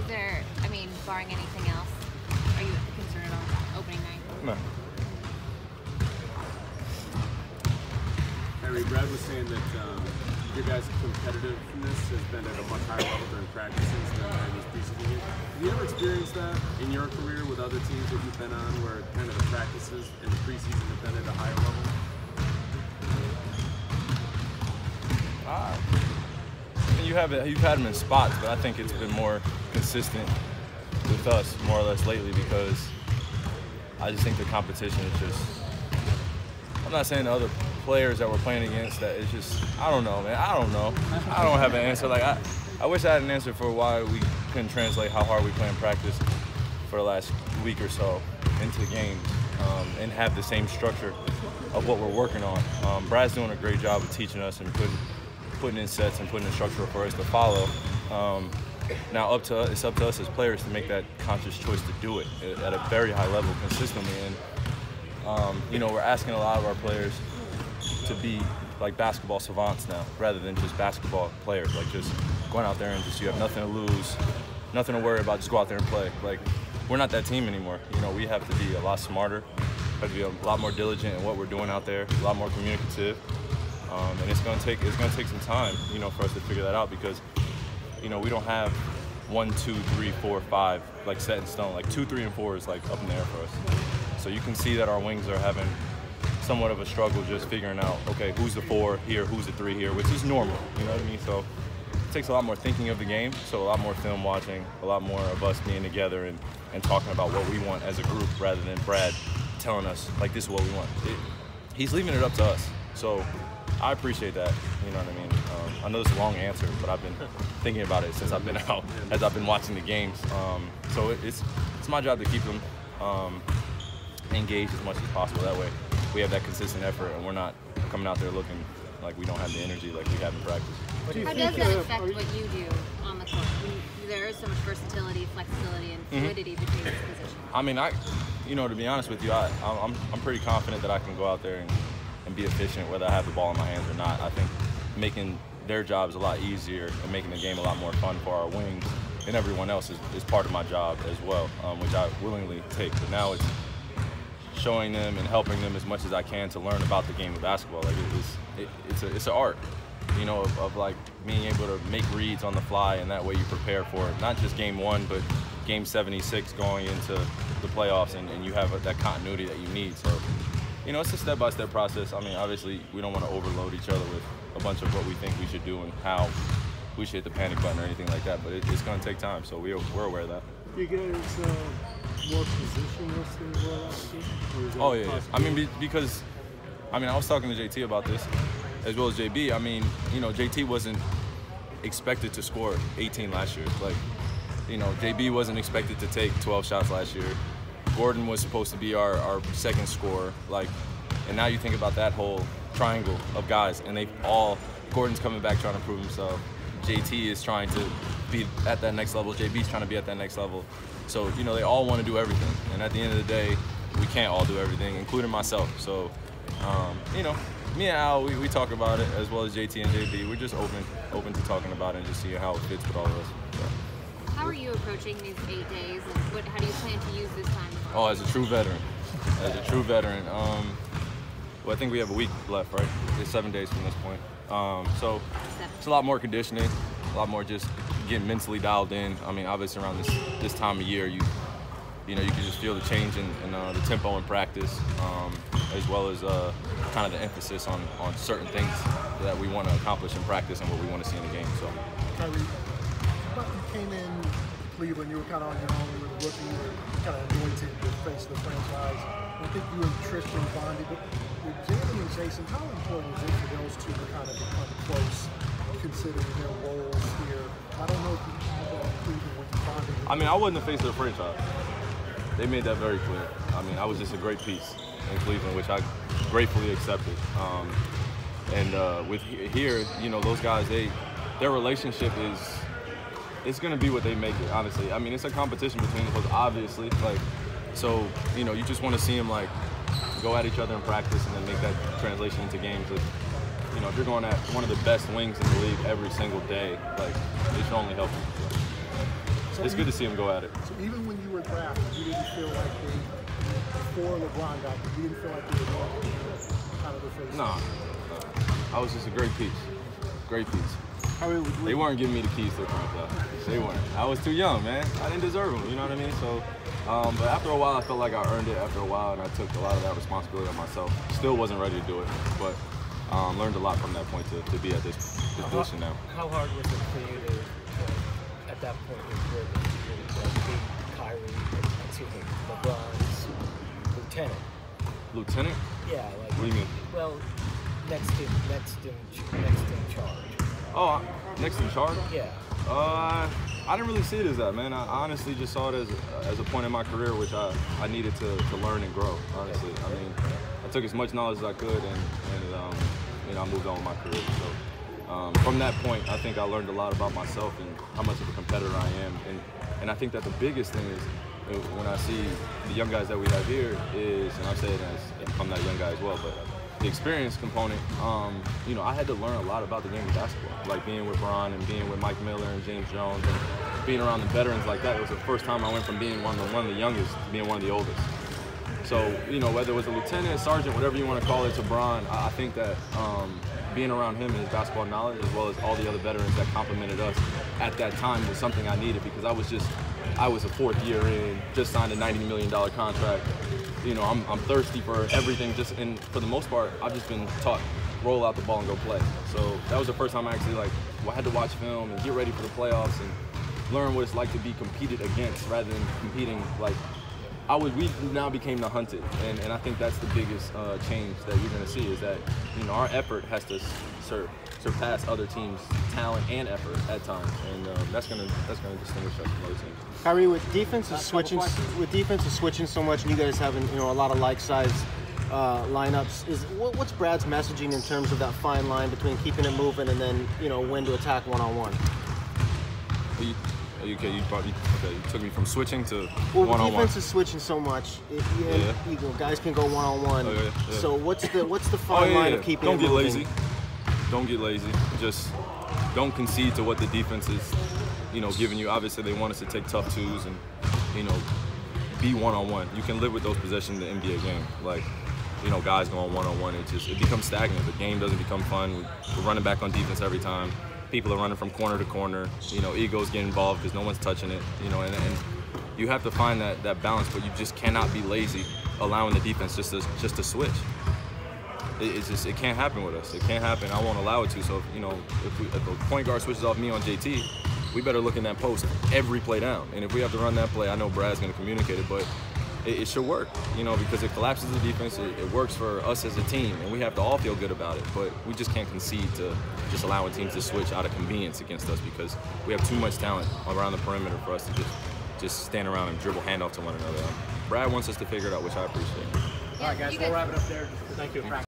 Is there, I mean, barring anything else, are you concerned on opening night? No. Kyrie, Brad was saying that your guys' competitiveness has been at a much higher level during practices than in these preseason games. Have you ever experienced that in your career with other teams that you've been on, where kind of the practices and the preseason have been at a higher level? You've had them in spots, but I think it's been more consistent with us more or less lately because I just think the competition is just. I'm not saying the other players that we're playing against that it's just, I don't know, man. I don't know. I don't have an answer. Like I wish I had an answer for why we couldn't translate how hard we play in practice for the last week or so into games and have the same structure of what we're working on. Brad's doing a great job of teaching us and putting in sets and putting in structure for us to follow. Now it's up to us as players to make that conscious choice to do it at a very high level consistently. And you know, we're asking a lot of our players to be like basketball savants now, rather than just basketball players. Like just going out there and just you have nothing to lose, nothing to worry about. Just go out there and play. Like we're not that team anymore. You know, we have to be a lot smarter, have to be a lot more diligent in what we're doing out there, a lot more communicative. And it's gonna take some time, you know, for us to figure that out because, you know, we don't have 1, 2, 3, 4, 5 like set in stone. Like 2, 3, and 4 is like up in the air for us. So you can see that our wings are having somewhat of a struggle just figuring out, okay, who's the 4 here, who's the 3 here, which is normal, you know what I mean? So it takes a lot more thinking of the game, so a lot more film watching, a lot more of us being together and talking about what we want as a group rather than Brad telling us, like, this is what we want. He's leaving it up to us. So I appreciate that, you know what I mean? I know it's a long answer, but I've been thinking about it since I've been out, as I've been watching the games. So it's my job to keep them engaged as much as possible. That way we have that consistent effort and we're not coming out there looking like we don't have the energy like we have in practice. How does that affect what you do on the court? There is so much versatility, flexibility, and fluidity between these positions. I mean, you know, to be honest with you, I'm pretty confident that I can go out there and be efficient whether I have the ball in my hands or not. I think making their jobs a lot easier and making the game a lot more fun for our wings and everyone else is part of my job as well, which I willingly take. But now it's showing them and helping them as much as I can to learn about the game of basketball. Like it's an art, you know, of like being able to make reads on the fly, and that way you prepare for it. Not just game 1, but game 76 going into the playoffs, and you have that continuity that you need. So, you know, it's a step-by-step process. I mean, obviously, we don't want to overload each other with a bunch of what we think we should do and how we should hit the panic button or anything like that. But it's going to take time, so we're aware of that. You guys more positionless than you were last year? Oh, yeah. I mean, because, I was talking to JT about this, as well as JB. I mean, you know, JT wasn't expected to score 18 last year. Like, you know, JB wasn't expected to take 12 shots last year. Gordon was supposed to be our second scorer. Like, and now you think about that whole triangle of guys, and Gordon's coming back trying to prove himself. JT is trying to be at that next level. JB's trying to be at that next level. So, you know, they all want to do everything. And at the end of the day, we can't all do everything, including myself. So, you know, me and Al, we talk about it, as well as JT and JB. We're just open to talking about it and just seeing how it fits with all of us. So. How are you approaching these 8 days, and how do you plan to use this time? Oh, as a true veteran. Well, I think we have a week left, right? It's 7 days from this point. So it's a lot more conditioning, a lot more just getting mentally dialed in. I mean, obviously around this time of year, you know, you can just feel the change in the tempo in practice, as well as kind of the emphasis on certain things that we want to accomplish in practice and what we want to see in the game. So, Kyrie, you came in Cleveland, you were kind of on your own, you were rookie, you were kind of anointed the face of the franchise. I think you and Tristan bonded, but with Jamie and Jason, how important is it for those two to kind of become close, considering their roles here? I don't know if you had that in Cleveland when you bonded. I mean, I wasn't the face of the franchise. They made that very clear. I mean, I was just a great piece in Cleveland, which I gratefully accepted. With here, you know, those guys, their relationship it's going to be what they make it, honestly. I mean, it's a competition between them, obviously. Like, so, you know, you just want to see them, like, go at each other in practice and then make that translation into games. You know, if you're going at one of the best wings in the league every single day, like, it should only help you. it's good to see him go at it. So even when you were drafted, you didn't feel like before LeBron got there, you didn't feel like they were going to be kind of the face? No. I was just a great piece. Great piece. They weren't giving me the keys to the franchise. They weren't. I was too young, man. I didn't deserve them, you know what I mean? So, but after a while, I felt like I earned it after a while, and I took a lot of that responsibility on myself. Still wasn't ready to do it, but learned a lot from that point to be at this position now. How hard was it for you to, at that point in your career, to be LeBron's lieutenant? Lieutenant? Yeah, like. What do you mean? Well, next in charge. Oh, next in charge? Yeah. I didn't really see it as that, man. I honestly just saw it as a point in my career which I needed to learn and grow, honestly. I mean, I took as much knowledge as I could and you know, I moved on with my career. So from that point, I think I learned a lot about myself and how much of a competitor I am. And I think that the biggest thing is when I see the young guys that we have here is, and I'm saying as I'm that young guy as well, but the experience component, you know, I had to learn a lot about the game of basketball. Like being with Bron and being with Mike Miller and James Jones and being around the veterans like that. It was the first time I went from being one of the youngest to being one of the oldest. So, you know, whether it was a lieutenant, sergeant, whatever you want to call it, to Bron, I think that being around him and his basketball knowledge, as well as all the other veterans that complimented us at that time, was something I needed, because I was a fourth year in, just signed a $90 million contract. You know, I'm thirsty for everything, and for the most part, I've just been taught, roll out the ball and go play. So that was the first time I actually had to watch film and get ready for the playoffs and learn what it's like to be competed against rather than competing like we now became the hunted, and I think that's the biggest change that you're going to see, is that, you know, our effort has to surpass other teams' talent and effort at times, and that's going to distinguish us from other teams. Kyrie, with defenses switching so much, and you guys having, you know, a lot of like-size lineups, what's Brad's messaging in terms of that fine line between keeping it moving and then, you know, when to attack one-on-one? You took me from switching to one-on-one. Well, defense is switching so much. You know, guys can go one-on-one. So what's the fine line of keeping it moving? Don't get lazy. Don't get lazy. Just don't concede to what the defense is, you know, giving you. Obviously, they want us to take tough twos and, you know, be one-on-one. You can live with those possessions in the NBA game. Like, you know, guys going one-on-one, it becomes stagnant. The game doesn't become fun. We're running back on defense every time. People are running from corner to corner. You know, egos get involved because no one's touching it. You know, and you have to find that balance, but you just cannot be lazy, allowing the defense just to switch. It can't happen with us. It can't happen. I won't allow it to. So, you know, if a point guard switches off me on JT, we better look in that post every play down. And if we have to run that play, I know Brad's going to communicate it, but it should work, you know, because it collapses the defense. It works for us as a team, and we have to all feel good about it. But we just can't concede to just allowing teams to switch out of convenience against us, because we have too much talent around the perimeter for us to just stand around and dribble handoff to one another. Brad wants us to figure it out, which I appreciate. All right, guys, we'll wrap it up there. Thank you.